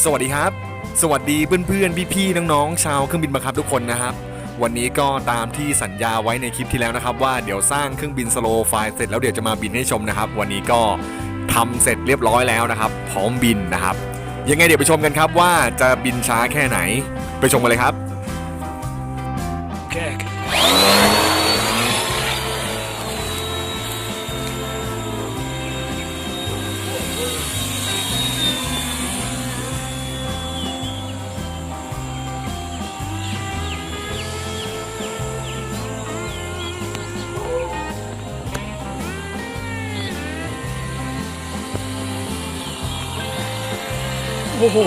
สวัสดีครับสวัสดีเพื่อนๆพี่ๆน้องๆชาวเครื่องบินบังคับทุกคนนะครับวันนี้ก็ตามที่สัญญาไว้ในคลิปที่แล้วนะครับว่าเดี๋ยวสร้างเครื่องบินสโลว์ไฟล์เสร็จแล้วเดี๋ยวจะมาบินให้ชมนะครับวันนี้ก็ทำเสร็จเรียบร้อยแล้วนะครับพร้อมบินนะครับยังไงเดี๋ยวไปชมกันครับว่าจะบินช้าแค่ไหนไปชมกันเลยครับโอ้โห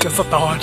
จะสตอย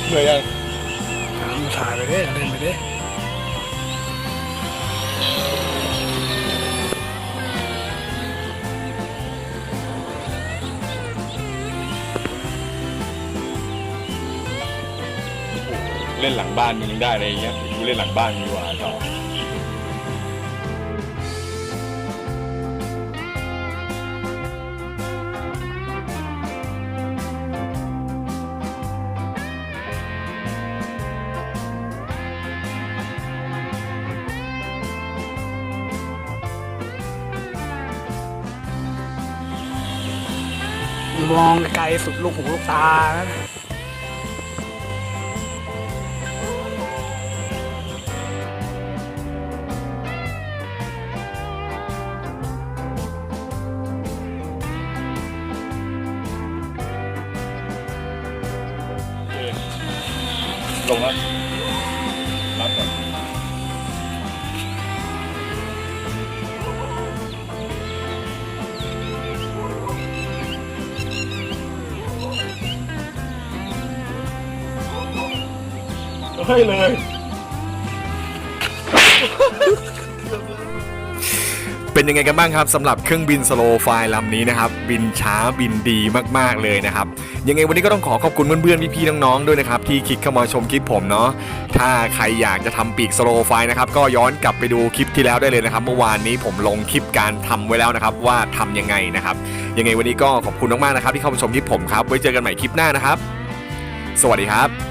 เหนื่อยยังถ่ายไปดิเล่นไปดิเล่นหลังบ้านมึงยังได้อะไรอย่างเงี้ยกูเล่นหลังบ้านดีกว่าต่อมองไกลสุดลูกหูลูกตาลงแล้วรับก่อนเฮ้ยเลยเป็นยังไงกันบ้างครับสำหรับเครื่องบินสโลว์ไฟล์ลำนี้นะครับบินช้าบินดีมากๆเลยนะครับยังไงวันนี้ก็ต้องขอบคุณเพื่อนๆพี่ๆน้องๆด้วยนะครับที่คลิกเข้ามาชมคลิปผมเนาะถ้าใครอยากจะทำปีกสโลว์ไฟล์นะครับก็ย้อนกลับไปดูคลิปที่แล้วได้เลยนะครับเมื่อวานนี้ผมลงคลิปการทำไว้แล้วนะครับว่าทำยังไงนะครับยังไงวันนี้ก็ขอบคุณมากๆนะครับที่เข้ามาชมคลิปผมครับไว้เจอกันใหม่คลิปหน้านะครับสวัสดีครับ